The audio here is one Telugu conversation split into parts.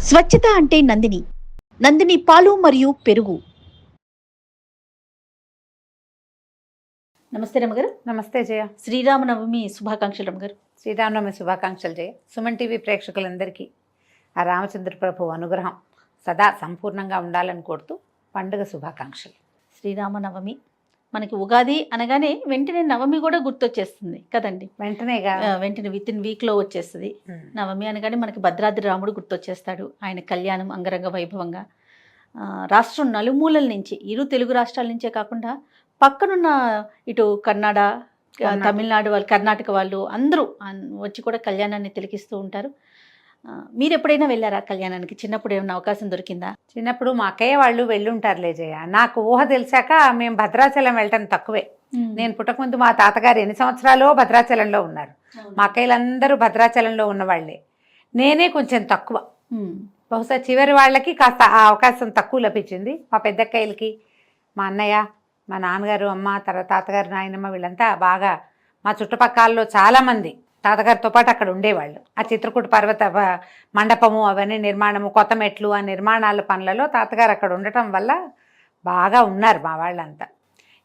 స్వచ్ఛత అంటే నందిని. నందిని పాలు మరియు పెరుగు. నమస్తే రమగారు. నమస్తే జయ. శ్రీరామనవమి శుభాకాంక్షలు రమగారు. శ్రీరామనవమి శుభాకాంక్షలు జయ. సుమన్ టీవీ ప్రేక్షకులందరికీ ఆ రామచంద్ర ప్రభు అనుగ్రహం సదా సంపూర్ణంగా ఉండాలని కోరుతూ పండుగ శుభాకాంక్షలు. శ్రీరామనవమి మనకి ఉగాది అనగానే వెంటనే నవమి కూడా గుర్తొచ్చేస్తుంది కదండి. వెంటనే విత్ ఇన్ వీక్లో వచ్చేస్తుంది. నవమి అనగానే మనకి భద్రాద్రి రాముడు గుర్తొచ్చేస్తాడు. ఆయన కళ్యాణం అంగరంగ వైభవంగా రాష్ట్రం నలుమూలల నుంచి, ఇరు తెలుగు రాష్ట్రాల నుంచే కాకుండా పక్కనున్న ఇటు తమిళనాడు వాళ్ళు, కర్ణాటక వాళ్ళు అందరూ వచ్చి కూడా కళ్యాణాన్ని తిలకిస్తూ ఉంటారు. మీరు ఎప్పుడైనా వెళ్ళారా కళ్యాణానికి? చిన్నప్పుడు ఏమైనా అవకాశం దొరికిందా? చిన్నప్పుడు మా అక్కయ్య వాళ్ళు వెళ్ళుంటారులే జయ. నాకు ఊహ తెలిసాక మేము భద్రాచలం వెళ్ళటం తక్కువే. నేను పుట్టకముందు మా తాతగారు ఎన్ని సంవత్సరాలు భద్రాచలంలో ఉన్నారు. మా అక్కయ్యలందరూ భద్రాచలంలో ఉన్నవాళ్లే. నేనే కొంచెం తక్కువ. బహుశా చివరి వాళ్ళకి కాస్త ఆ అవకాశం తక్కువ లభించింది. మా పెద్దక్కయ్యలకి, మా అన్నయ్య, మా నాన్నగారు, అమ్మ, తర్వాత తాతగారు, నాయనమ్మ వీళ్ళంతా బాగా మా చుట్టుపక్కలలో చాలామంది తాతగారితో పాటు అక్కడ ఉండేవాళ్ళు. ఆ చిత్రకూట పర్వత మండపము అవన్నీ నిర్మాణము, కొత్త మెట్లు, ఆ నిర్మాణాల పనులలో తాతగారు అక్కడ ఉండటం వల్ల బాగా ఉన్నారు మా వాళ్ళంతా.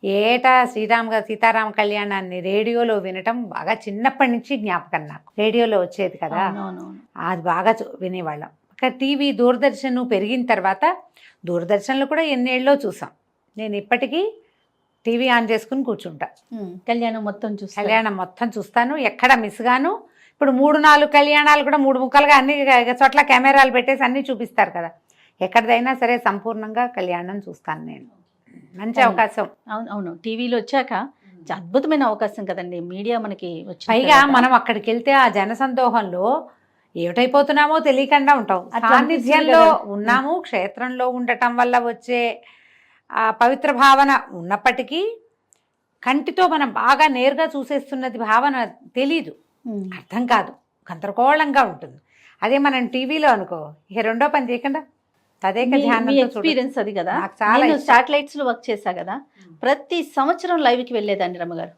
ఏటా సీతారామ కళ్యాణాన్ని రేడియోలో వినటం బాగా చిన్నప్పటి నుంచి జ్ఞాపకం నాకు. రేడియోలో వచ్చేది కదా, అది బాగా వినేవాళ్ళం. అక్కడ టీవీ దూరదర్శన్ పెరిగిన తర్వాత దూరదర్శన్లో కూడా ఎన్నేళ్ళలో చూసాం. నేను ఇప్పటికీ టీవీ ఆన్ చేసుకుని కూర్చుంటా. కళ్యాణం మొత్తం చూస్తాను, ఎక్కడ మిస్ గాను. ఇప్పుడు 3-4 కళ్యాణాలు కూడా 3 ముక్కలుగా అన్ని చోట్ల కెమెరాలు పెట్టేసి అన్నీ చూపిస్తారు కదా. ఎక్కడిదైనా సరే సంపూర్ణంగా కళ్యాణం చూస్తాను నేను. మంచి అవకాశం. అవును, టీవీలో వచ్చాక అద్భుతమైన అవకాశం కదండి. మీడియా మనకి పైగా మనం అక్కడికి వెళ్తే ఆ జనసందోహంలో ఏమిటైపోతున్నామో తెలియకుండా ఉంటాం. సాన్నిధ్యంలో ఉన్నాము, క్షేత్రంలో ఉండటం వల్ల వచ్చే ఆ పవిత్ర భావన ఉన్నప్పటికీ కంటితో మనం బాగా నేరుగా చూసేస్తున్నది భావన తెలీదు, అర్థం కాదు, గందరగోళంగా ఉంటుంది. అదే మనం టీవీలో అనుకో, ఇక రెండో పని చేయకుండా ఎక్స్పీరియన్స్ అది కదా. శాటిలైట్స్ లో వర్క్ చేశా కదా, ప్రతి సంవత్సరం లైవ్ కి వెళ్ళేదాన్ని రమ్మగారు.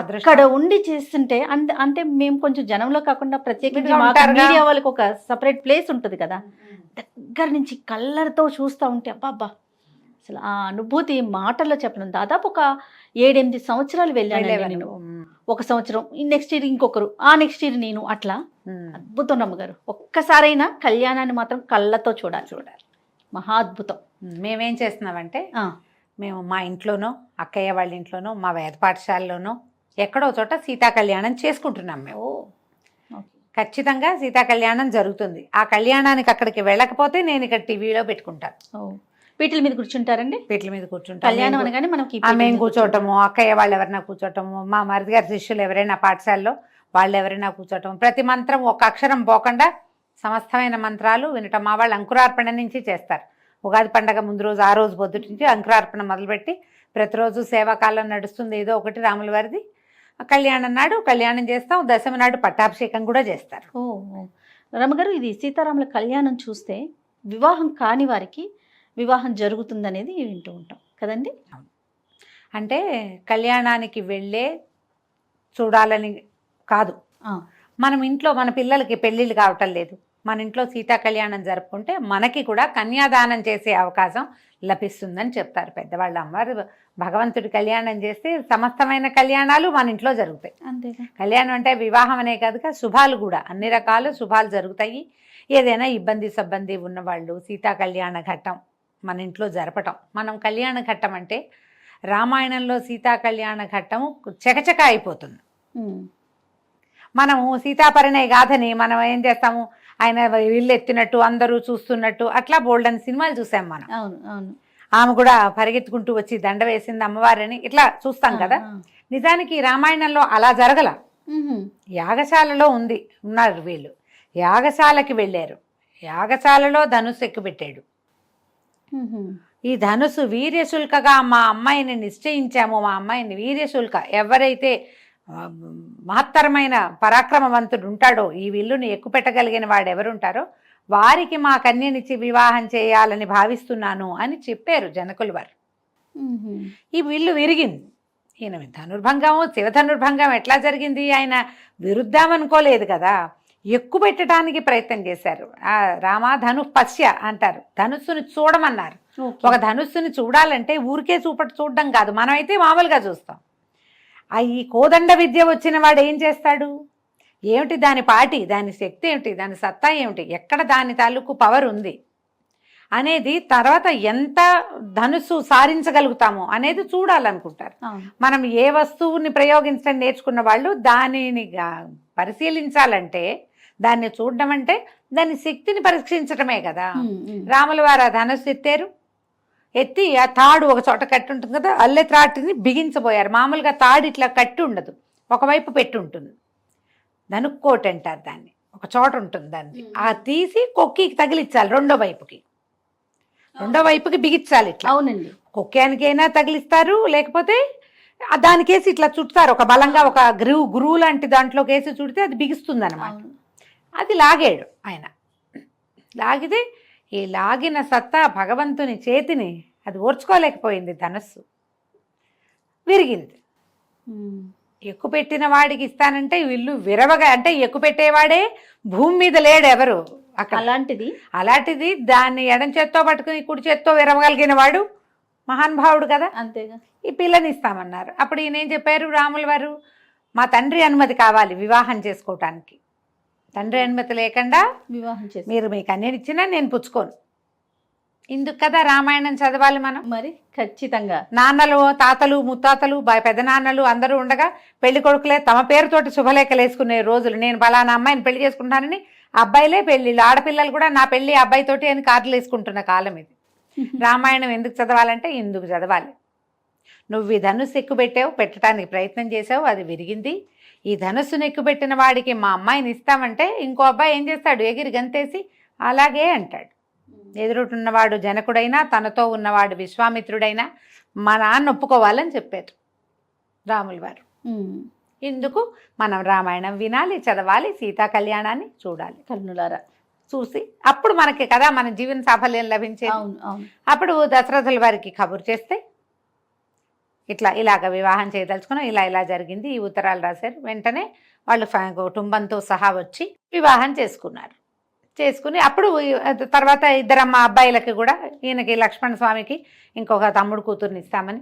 అక్కడ ఉండి చేస్తుంటే అంటే మేము కొంచెం జనంలో కాకుండా ప్రత్యేకంగా మీడియా వాళ్ళకి ఒక సపరేట్ ప్లేస్ ఉంటుంది కదా, దగ్గర నుంచి కళ్ళతో చూస్తూ ఉంటే అబ్బా అసలు ఆ అనుభూతి మాటల్లో చెప్పడం. దాదాపు ఒక 7-8 సంవత్సరాలు వెళ్ళాను నేను. ఒక సంవత్సరం, నెక్స్ట్ ఇయర్ ఇంకొకరు, ఆ నెక్స్ట్ ఇయర్ నేను, అట్లా అద్భుతం రమ్మగారు. ఒక్కసారైనా కళ్యాణాన్ని మాత్రం కళ్ళతో చూడాలి. మహా అద్భుతం. మేమేం చేస్తున్నామంటే, మేము మా ఇంట్లోనో, అక్కయ్య వాళ్ళ ఇంట్లోనో, మా వేద పాఠశాలలోనో ఎక్కడో చోట సీతా కళ్యాణం చేసుకుంటున్నాం మేము. ఖచ్చితంగా సీతా కళ్యాణం జరుగుతుంది. ఆ కళ్యాణానికి అక్కడికి వెళ్ళకపోతే నేను ఇక్కడ టీవీలో పెట్టుకుంటాను. పీటల మీద కూర్చుంటారండి? పీటల మీద కూర్చుంటారు. కళ్యాణం అనగానే మనకి మేము కూర్చోవటము, అక్కయ్య వాళ్ళు ఎవరైనా కూర్చోవటము, మా మరిది గారి శిష్యులు ఎవరైనా పాఠశాలలో వాళ్ళు ఎవరైనా కూర్చోవటం, ప్రతి మంత్రం ఒక అక్షరం పోకుండా సమస్తమైన మంత్రాలు వినటం. మా వాళ్ళు అంకురార్పణ నుంచి చేస్తారు. ఉగాది పండగ ముందు రోజు, ఆ రోజు పొద్దుటి నుంచి అంకురార్పణ మొదలుపెట్టి ప్రతిరోజు సేవాకాలం నడుస్తుంది ఏదో ఒకటి రాముల వారిది. కళ్యాణం నాడు కళ్యాణం చేస్తాం, దశమి నాడు పట్టాభిషేకం కూడా చేస్తారు. రమగారు, ఇది సీతారాముల కళ్యాణం చూస్తే వివాహం కాని వారికి వివాహం జరుగుతుందనేది వింటూ ఉంటాం కదండి. అంటే కళ్యాణానికి వెళ్ళే చూడాలని కాదు, మనం ఇంట్లో మన పిల్లలకి పెళ్ళిళ్ళు కావటం లేదు, మన ఇంట్లో సీతా కళ్యాణం జరుపుకుంటే మనకి కూడా కన్యాదానం చేసే అవకాశం లభిస్తుందని చెప్తారు పెద్దవాళ్ళు. అమ్మవారు భగవంతుడి కళ్యాణం చేస్తే సమస్తమైన కళ్యాణాలు మన ఇంట్లో జరుగుతాయి. అంతేగా. కళ్యాణం అంటే వివాహం అనే కాదుగా, శుభాలు కూడా అన్ని రకాల శుభాలు జరుగుతాయి. ఏదైనా ఇబ్బంది ఉన్నవాళ్ళు సీతా కళ్యాణ ఘట్టం మన ఇంట్లో జరపటం. మనం కళ్యాణ ఘట్టం అంటే రామాయణంలో సీతా కళ్యాణ ఘట్టము చకచక అయిపోతుంది. మనము సీతాపరిణయ గాథని మనం ఏం చేస్తాము, ఆయన ఇల్లు ఎత్తినట్టు అందరూ చూస్తున్నట్టు అట్లా బోల్డన్ సినిమాలు చూసాం మనం. ఆమె కూడా పరిగెత్తుకుంటూ వచ్చి దండ వేసింది అమ్మవారిని ఇట్లా చూస్తాం కదా. నిజానికి రామాయణంలో అలా జరగల. యాగశాలలో ఉన్నారు వీళ్ళు. యాగశాలకి వెళ్ళారు, యాగశాలలో ధనుసు ఎక్కుపెట్టాడు. ఈ ధనుసు వీర్యశుల్కగా మా అమ్మాయిని నిశ్చయించాము. మా అమ్మాయిని వీర్యశుల్క, ఎవరైతే మహత్తరమైన పరాక్రమవంతుడు ఉంటాడో, ఈ విల్లుని ఎక్కుపెట్టగలిగిన వాడు ఎవరుంటారో వారికి మా కన్యనిచ్చి వివాహం చేయాలని భావిస్తున్నాను అని చెప్పారు జనకులు వారు. ఈ విల్లు విరిగింది. ఈయన ధనుర్భంగము, శివధనుర్భంగం ఎట్లా జరిగింది? ఆయన విరుద్ధామనుకోలేదు కదా. ఎక్కువ పెట్టడానికి ప్రయత్నం చేశారు. రామ ధను పశ్య అంటారు, ధనుస్సుని చూడమన్నారు. ఒక ధనుస్సుని చూడాలంటే ఊరికే చూడడం కాదు, మనమైతే మామూలుగా చూస్తాం. ఈ కోదండ విద్య వచ్చిన వాడు ఏం చేస్తాడు, ఏమిటి దాని పాటి, దాని శక్తి ఏమిటి, దాని సత్తా ఏమిటి, ఎక్కడ దాని తాలూకు పవర్ ఉంది అనేది, తర్వాత ఎంత ధనుస్సు సారించగలుగుతామో అనేది చూడాలనుకుంటారు. మనం ఏ వస్తువుని ప్రయోగించడం నేర్చుకున్న వాళ్ళు దానిని పరిశీలించాలంటే, దాన్ని చూడడం అంటే దాని శక్తిని పరీక్షించడమే కదా. రాముల వారు ఆ ధనుస్సు ఎత్తి ఆ తాడు ఒక చోట కట్టి ఉంటుంది కదా, అల్లె త్రాటిని బిగించబోయారు. మామూలుగా తాడు ఇట్లా కట్టి ఉండదు, ఒకవైపు పెట్టి ఉంటుంది, ధనుక్కోటి అంటారు దాన్ని, ఒక చోట ఉంటుంది దాన్ని. ఆ తీసి కొక్కికి తగిలించాలి, రెండో వైపుకి బిగించాలి ఇట్లా. అవునండి, కొక్కానికైనా తగిలిస్తారు, లేకపోతే దానికేసి ఇట్లా చుడతారు, ఒక బలంగా ఒక గురువు లాంటి దాంట్లోకి వేసి చుడితే అది బిగిస్తుంది అనమాట. అది లాగాడు ఆయన. లాగితే ఈ లాగిన సత్తా భగవంతుని చేతిని అది ఓర్చుకోలేకపోయింది, ధనస్సు విరిగింది. ఎక్కువ పెట్టిన వాడికి ఇస్తానంటే వీళ్ళు విరవగా, అంటే ఎక్కువ పెట్టేవాడే భూమి మీద లేడు ఎవరు అక్కడ. అలాంటిది దాన్ని ఎడం చేత్తో పట్టుకుని కుడి చేత్తో విరవగలిగిన వాడు మహానుభావుడు కదా. అంతేగా. ఈ పిల్లని ఇస్తామన్నారు. అప్పుడు ఈయన ఏం చెప్పారు, రాముల వారు, మా తండ్రి అనుమతి కావాలి వివాహం చేసుకోవటానికి. తండ్రి అనుమతి లేకుండా వివాహం చేసి మీరు మీ కన్యనిచ్చినా నేను పుచ్చుకోను. ఇందుకు కదా రామాయణం చదవాలి మనం. మరి ఖచ్చితంగా నాన్నలు, తాతలు, ముత్తాతలు, పెదనాన్నలు అందరూ ఉండగా పెళ్లి కొడుకులే తమ పేరుతోటి శుభలేఖలు వేసుకునే రోజులు. నేను పలానా అమ్మాయిని పెళ్లి చేసుకుంటానని అబ్బాయిలే పెళ్లిళ్ళు, ఆడపిల్లలు కూడా నా పెళ్లి అబ్బాయితోటి అని కార్డులు వేసుకుంటున్న కాలం ఇది. రామాయణం ఎందుకు చదవాలంటే ఇందుకు చదవాలి. నువ్వు ఈ ధనుస్సు ఎక్కుపెట్టావు, పెట్టడానికి ప్రయత్నం చేసావు, అది విరిగింది. ఈ ధనుస్సును ఎక్కుపెట్టిన వాడికి మా అమ్మాయిని ఇస్తామంటే ఇంకో అబ్బాయి ఏం చేస్తాడు, ఎగిరి గంతేసి అలాగే అంటాడు. ఎదురున్నవాడు జనకుడైనా, తనతో ఉన్నవాడు విశ్వామిత్రుడైనా మా నాన్న ఒప్పుకోవాలని చెప్పారు రాముల వారు. ఇందుకు మనం రామాయణం వినాలి, చదవాలి, సీతా కళ్యాణాన్ని చూడాలి కన్నులారా. చూసి అప్పుడు మనకి కదా మన జీవన సాఫల్యం లభించేది. అప్పుడు దశరథుల వారికి కబురు చేస్తే ఇలాగ వివాహం చేయదలుచుకున్నాం, ఇలా జరిగింది, ఈ ఉత్తరాలు రాశారు. వెంటనే వాళ్ళు కుటుంబంతో సహా వచ్చి వివాహం చేసుకుని అప్పుడు తర్వాత ఇద్దరమ్మ అబ్బాయిలకి కూడా, ఈయనకి లక్ష్మణ స్వామికి ఇంకొక తమ్ముడు కూతుర్ని ఇస్తామని,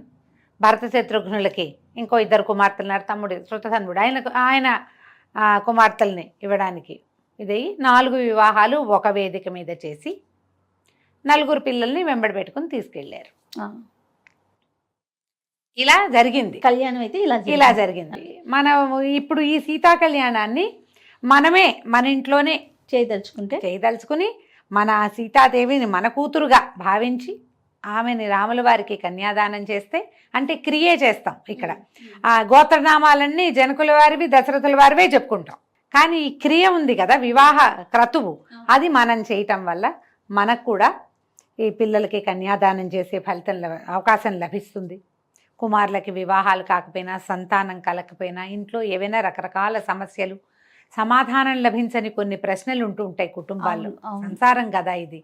భరత శత్రుఘ్నులకి ఇంకో ఇద్దరు కుమార్తెలున్నారు, తమ్ముడు శృతధన్వుడు ఆయన కుమార్తెల్ని ఇవ్వడానికి ఇది 4 వివాహాలు ఒక వేదిక మీద చేసి 4 పిల్లల్ని వెంబడి పెట్టుకుని తీసుకెళ్లారు. ఇలా జరిగింది కళ్యాణం. అయితే ఇలా జరిగింది. మనం ఇప్పుడు ఈ సీతా కళ్యాణాన్ని మనమే మన ఇంట్లోనే చేయదలుచుకుని మన సీతాదేవిని మన కూతురుగా భావించి ఆమెని రాముల వారికి కన్యాదానం చేస్తే, అంటే క్రియే చేస్తాం ఇక్కడ. ఆ గోత్రనామాలన్నీ జనకుల వారివి, దశరథుల వారివే చెప్పుకుంటాం. కానీ ఈ క్రియ ఉంది కదా, వివాహ క్రతువు, అది మనం చేయటం వల్ల మనకు కూడా ఈ పిల్లలకి కన్యాదానం చేసే అవకాశం లభిస్తుంది. కుమారులకి వివాహాలు కాకపోయినా, సంతానం కలకపోయినా, ఇంట్లో ఏవైనా రకరకాల సమస్యలు, సమాధానం లభించని కొన్ని ప్రశ్నలు ఉంటూ ఉంటాయి కుటుంబాల్లో. సంసారం కదా ఇది,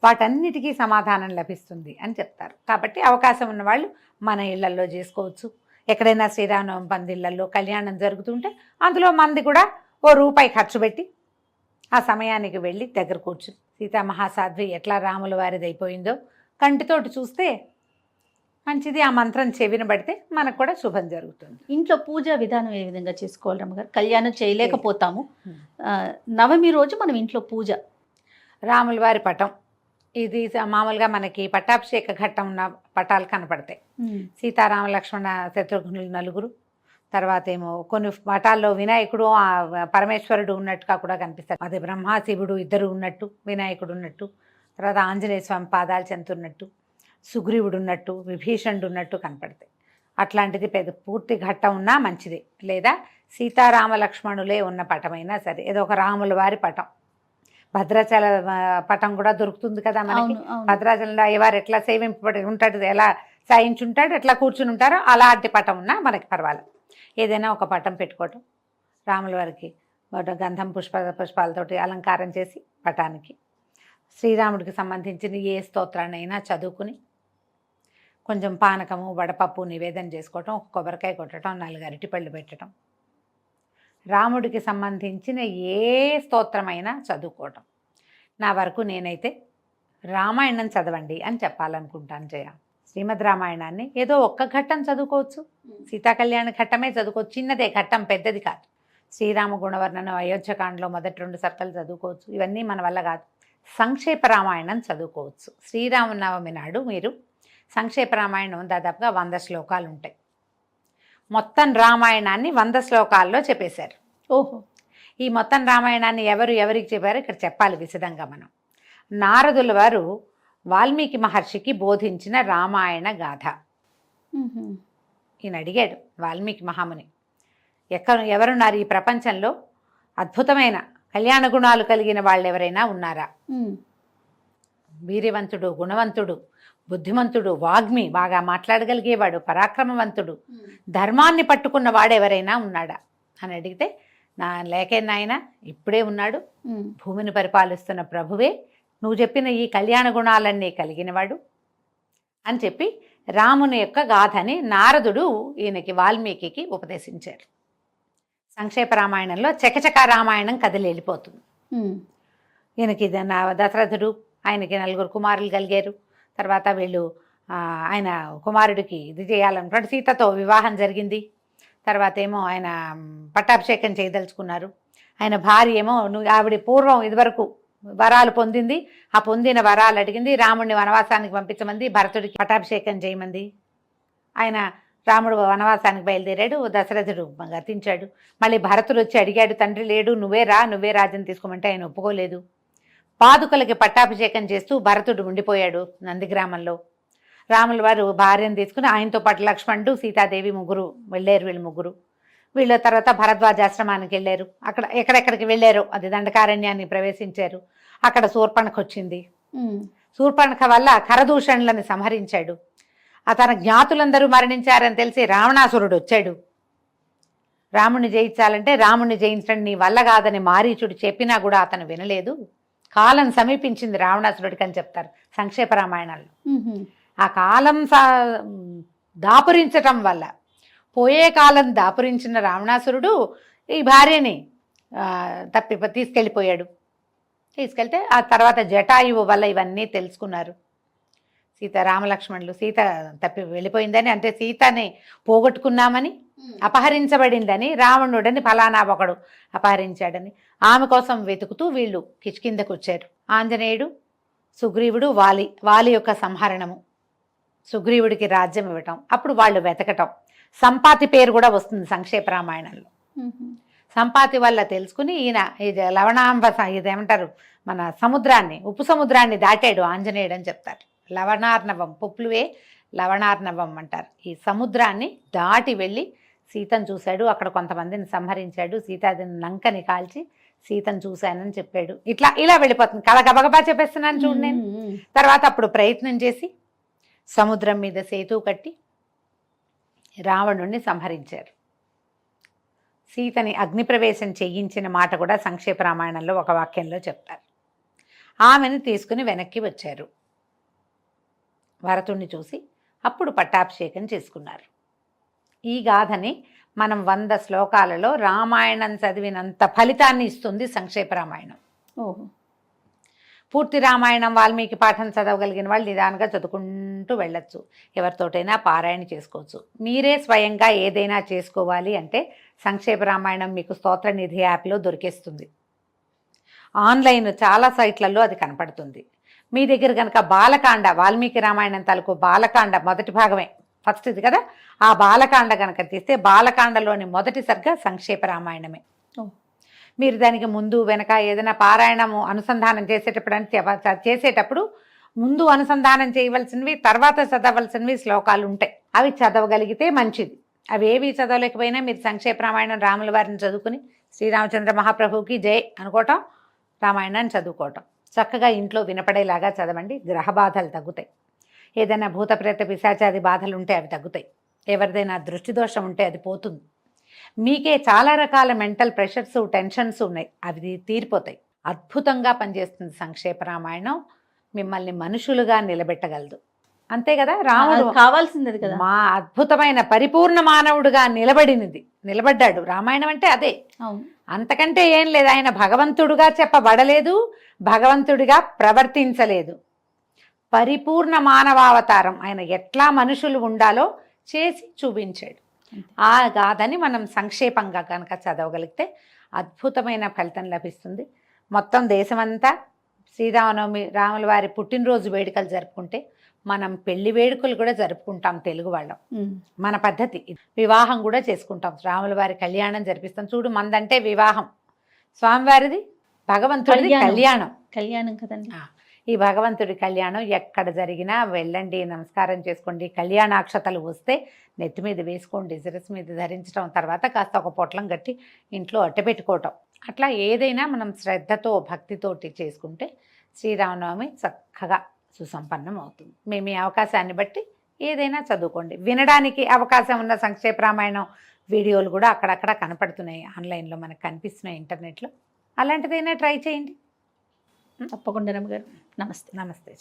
వాటన్నిటికీ సమాధానం లభిస్తుంది అని చెప్తారు. కాబట్టి అవకాశం ఉన్నవాళ్ళు మన ఇళ్లల్లో చేసుకోవచ్చు. ఎక్కడైనా శ్రీరామనవమి పందిళ్లలో కళ్యాణం జరుగుతుంటే అందులో మంది కూడా ₹1 ఖర్చు పెట్టి ఆ సమయానికి వెళ్ళి దగ్గర కూర్చుని సీతామహాసాధ్వి ఎట్లా రాముల వారిది అయిపోయిందో కంటితోటి చూస్తే మంచిది. ఆ మంత్రం చెవిన పడితే మనకు కూడా శుభం జరుగుతుంది. ఇంట్లో పూజా విధానం ఏ విధంగా చేసుకోవాలి రమ్మగారు? కళ్యాణం చేయలేకపోతాము, నవమి రోజు మనం ఇంట్లో పూజ, రాముల వారి పటం, ఇది మామూలుగా మనకి పట్టాభిషేక ఘట్టం ఉన్న పటాలు కనపడతాయి. సీతారామ లక్ష్మణ శత్రుఘ్నులు 4, తర్వాత ఏమో కొన్ని పటాల్లో వినాయకుడు పరమేశ్వరుడు ఉన్నట్టుగా కూడా కనిపిస్తారు. అదే బ్రహ్మ శివుడు ఇద్దరు ఉన్నట్టు, వినాయకుడు ఉన్నట్టు, తర్వాత ఆంజనేయ స్వామి పాదాలు చెంతున్నట్టు, సుగ్రీవుడు ఉన్నట్టు, విభీషణుడు ఉన్నట్టు కనపడతాయి. అట్లాంటిది పూర్తి ఘట్టం ఉన్నా మంచిదే. లేదా సీతారామ లక్ష్మణులే ఉన్న పటమైనా సరే, ఏదో ఒక రాముల వారి పటం, భద్రాచల పటం కూడా దొరుకుతుంది కదా మనకి. భద్రాచలంలో అయ్యవారు ఎట్లా సేవింపబడి ఉంటాడు, ఎలా సాయించుంటాడు, ఎట్లా కూర్చుని ఉంటారో అలాంటి పటం ఉన్నా మనకి పర్వాలేదు. ఏదైనా ఒక పటం పెట్టుకోవటం, రాముల వారికి గంధం పుష్పాలతోటి అలంకారం చేసి పటానికి శ్రీరాముడికి సంబంధించిన ఏ స్తోత్రాన్నైనా చదువుకుని కొంచెం పానకము వడపప్పు నివేదన చేసుకోవటం, ఒక కొబ్బరికాయ కొట్టడం, 4 అరటిపళ్ళు పెట్టడం, రాముడికి సంబంధించిన ఏ స్తోత్రమైనా చదువుకోవటం. నా వరకు నేనైతే రామాయణం చదవండి అని చెప్పాలనుకుంటాను జయ. శ్రీమద్ రామాయణాన్ని ఏదో ఒక్క ఘట్టం చదువుకోవచ్చు, సీతాకళ్యాణ ఘట్టమే చదువుకోవచ్చు, చిన్నదే ఘట్టం, పెద్దది కాదు. శ్రీరామ గుణవర్ణనం, అయోధ్యకాండలో మొదటి 2 సర్కలు చదువుకోవచ్చు, ఇవన్నీ మన వల్ల కాదు. సంక్షేప రామాయణం చదువుకోవచ్చు. శ్రీరామనవమి నాడు మీరు సంక్షేప రామాయణం దాదాపుగా 100 శ్లోకాలు ఉంటాయి. మొత్తం రామాయణాన్ని 100 శ్లోకాల్లో చెప్పేశారు. ఓహో. ఈ మొత్తం రామాయణాన్ని ఎవరికి చెప్పారో ఇక్కడ చెప్పాలి విశదంగా మనం. నారదుల వారు వాల్మీకి మహర్షికి బోధించిన రామాయణ గాథ. ఈయన అడిగాడు వాల్మీకి మహాముని, ఎవరున్నారు ఈ ప్రపంచంలో అద్భుతమైన కళ్యాణ గుణాలు కలిగిన వాళ్ళు ఎవరైనా ఉన్నారా? వీర్యవంతుడు, గుణవంతుడు, బుద్ధిమంతుడు, వాగ్మి, బాగా మాట్లాడగలిగేవాడు, పరాక్రమవంతుడు, ధర్మాన్ని పట్టుకున్న వాడు ఎవరైనా ఉన్నాడా అని అడిగితే, నా లేకే నాయన ఇప్పుడే ఉన్నాడు, భూమిని పరిపాలిస్తున్న ప్రభువే, నువ్వు చెప్పిన ఈ కళ్యాణ గుణాలన్నీ కలిగినవాడు అని చెప్పి రాముని యొక్క గాథని నారదుడు ఈయనకి వాల్మీకి ఉపదేశించారు. సంక్షేప రామాయణంలో చకచక రామాయణం కదిలి వెళ్ళిపోతుంది. ఈయనకి దశరథుడు, ఆయనకి 4 కుమారులు కలిగారు. తర్వాత వీళ్ళు ఆయన కుమారుడికి ఇది చేయాలనుకున్నాడు, సీతతో వివాహం జరిగింది. తర్వాత ఏమో ఆయన పట్టాభిషేకం చేయదలుచుకున్నారు. ఆయన భార్య ఏమో ఆవిడ పూర్వం ఇదివరకు వరాలు పొందింది, ఆ పొందిన వరాలు అడిగింది, రాముడిని వనవాసానికి పంపించమంది, భరతుడికి పట్టాభిషేకం చేయమంది. ఆయన రాముడు వనవాసానికి బయలుదేరాడు, దశరథుడు గతించాడు. మళ్ళీ భరతుడు వచ్చి అడిగాడు, తండ్రి లేడు, నువ్వే రాజ్యం తీసుకోమంటే ఆయన ఒప్పుకోలేదు. పాదుకలకి పట్టాభిషేకం చేస్తూ భరతుడు ఉండిపోయాడు నందిగ్రామంలో. రాముల వారు భార్యను తీసుకుని ఆయనతో పాటు లక్ష్మణుడు, సీతాదేవి వెళ్ళారు. వీళ్ళు ముగ్గురు వీళ్ళ తర్వాత భరద్వాజాశ్రమానికి వెళ్ళారు. అక్కడ ఎక్కడెక్కడికి వెళ్ళారో అది దండకారణ్యాన్ని ప్రవేశించారు. అక్కడ శూర్పణఖ వచ్చింది. శూర్పణఖ వల్ల ఖరదూషణులను సంహరించాడు. తన జ్ఞాతులందరూ మరణించారని తెలిసి రావణాసురుడు వచ్చాడు. రాముణ్ణి జయించాలంటే రాముణ్ణి జయించడం నీ వల్ల కాదని మారీచుడు చెప్పినా కూడా అతను వినలేదు. కాలం సమీపించింది రావణాసురుడికి అని చెప్తారు సంక్షేప రామాయణాల్లో. ఆ కాలం దాపురించటం వల్ల, పోయే కాలం దాపురించిన రావణాసురుడు ఈ భార్యని తీసుకెళ్ళిపోయాడు. తీసుకెళ్తే ఆ తర్వాత జటాయువు వల్ల ఇవన్నీ తెలుసుకున్నారు. రామలక్ష్మణులు సీత వెళ్ళిపోయిందని, అంటే సీతని పోగొట్టుకున్నామని, అపహరించబడిందని, రావణుడని ఫలానా ఒకడు అపహరించాడని ఆమె కోసం వెతుకుతూ వీళ్ళు కిష్కిందకు వచ్చారు. ఆంజనేయుడు, సుగ్రీవుడు, వాలి యొక్క సంహరణము, సుగ్రీవుడికి రాజ్యం ఇవ్వటం, అప్పుడు వాళ్ళు వెతకటం. సంపాతి పేరు కూడా వస్తుంది సంక్షేప రామాయణంలో. సంపాతి వల్ల తెలుసుకుని ఈయన ఇది లవణాంబ, ఇదేమంటారు మన సముద్రాన్ని, ఉప్పు సముద్రాన్ని దాటాడు ఆంజనేయుడు అని చెప్తారు. లవణార్ణవం, పుప్లువే లవణార్ణవం అంటారు. ఈ సముద్రాన్ని దాటి వెళ్ళి సీతను చూశాడు. అక్కడ కొంతమందిని సంహరించాడు. సీతాదేవిని లంకని కాల్చి సీతను చూశానని చెప్పాడు. ఇలా వెళ్ళిపోతుంది కళ. గబగబా చెప్పేస్తున్నాను చూడు నేను. తర్వాత అప్పుడు ప్రయత్నం చేసి సముద్రం మీద సేతువు కట్టి రావణుణ్ణి సంహరించారు. సీతని అగ్నిప్రవేశం చేయించిన మాట కూడా సంక్షేప రామాయణంలో ఒక వాక్యంలో చెప్తారు. ఆమెను తీసుకుని వెనక్కి వచ్చారు. భరతుణ్ణి చూసి అప్పుడు పట్టాభిషేకం చేసుకున్నారు. ఈ గాథని మనం 100 శ్లోకాలలో రామాయణం చదివినంత ఫలితాన్ని ఇస్తుంది సంక్షేప రామాయణం. ఓహో. పూర్తి రామాయణం వాల్మీకి పాఠం చదవగలిగిన వాళ్ళు నిదానంగా చదువుకుంటూ వెళ్ళొచ్చు. ఎవరితోటైనా పారాయణ చేసుకోవచ్చు. మీరే స్వయంగా ఏదైనా చేసుకోవాలి అంటే సంక్షేప రామాయణం మీకు స్తోత్రనిధి యాప్లో దొరికేస్తుంది. ఆన్లైన్ చాలా సైట్లలో అది కనపడుతుంది. మీ దగ్గర కనుక బాలకాండ, వాల్మీకి రామాయణం తాలూకు బాలకాండ మొదటి భాగమే, ఫస్ట్ ఇది కదా, ఆ బాలకాండ కనుక తీస్తే బాలకాండలోని మొదటి సర్గ సంక్షేప రామాయణమే. మీరు దానికి ముందు వెనక ఏదైనా పారాయణము అనుసంధానం చేసేటప్పుడు ముందు అనుసంధానం చేయవలసినవి, తర్వాత చదవలసినవి శ్లోకాలు ఉంటాయి. అవి చదవగలిగితే మంచిది. అవి ఏవి చదవలేకపోయినా మీరు సంక్షేప రామాయణం రాముల వారిని చదువుకుని శ్రీరామచంద్ర మహాప్రభువుకి జై అనుకోవటం, రామాయణాన్ని చదువుకోవటం. చక్కగా ఇంట్లో వినపడేలాగా చదవండి. గ్రహ బాధలు తగ్గుతాయి. ఏదైనా భూత ప్రేత పిశాచాది బాధలు ఉంటే అవి తగ్గుతాయి. ఎవరిదైనా దృష్టి దోషం ఉంటే అది పోతుంది. మీకే చాలా రకాల మెంటల్ ప్రెషర్స్, టెన్షన్స్ ఉన్నాయి, అవి తీరిపోతాయి. అద్భుతంగా పనిచేస్తుంది సంక్షేప రామాయణం. మిమ్మల్ని మనుషులుగా నిలబెట్టగలదు. అంతే కదా, రాముడు కావాల్సింది కదా, మా అద్భుతమైన పరిపూర్ణ మానవుడుగా నిలబడ్డాడు. రామాయణం అంటే అదే, అంతకంటే ఏం లేదు. ఆయన భగవంతుడుగా చెప్పబడలేదు, భగవంతుడిగా ప్రవర్తించలేదు. పరిపూర్ణ మానవావతారం. ఆయన ఎట్లా మనుషులు ఉండాలో చేసి చూపించాడు. ఆ గాథని మనం సంక్షేపంగా కనుక చదవగలిగితే అద్భుతమైన ఫలితం లభిస్తుంది. మొత్తం దేశమంతా శ్రీరామనవమి, రాముల వారి పుట్టినరోజు వేడుకలు జరుపుకుంటే మనం పెళ్లి వేడుకలు కూడా జరుపుకుంటాం తెలుగు వాళ్ళం. మన పద్ధతి. వివాహం కూడా చేసుకుంటాం, రాముల వారి కళ్యాణం జరిపిస్తాం. చూడు, మందంటే వివాహం, స్వామివారిది భగవంతుడి కళ్యాణం కదండి. ఈ భగవంతుడి కళ్యాణం ఎక్కడ జరిగినా వెళ్ళండి, నమస్కారం చేసుకోండి. కళ్యాణాక్షతలు వస్తే నెత్తి మీద వేసుకోండి, శిరస్సు మీద ధరించడం, తర్వాత కాస్త ఒక పొట్లం కట్టి ఇంట్లో అట్టపెట్టుకోవటం. అట్లా ఏదైనా మనం శ్రద్ధతో భక్తితోటి చేసుకుంటే శ్రీరామనవమి చక్కగా సుసంపన్నం అవుతుంది. మేము ఈ అవకాశాన్ని బట్టి ఏదైనా చదువుకోండి. వినడానికి అవకాశం ఉన్న సంక్షేప రామాయణం వీడియోలు కూడా అక్కడక్కడ కనపడుతున్నాయి, ఆన్లైన్లో మనకు కనిపిస్తున్నాయి, ఇంటర్నెట్లో. అలాంటిదైనా ట్రై చేయండి. తప్పకుండా రమ్మగారు. నమస్తే. నమస్తే.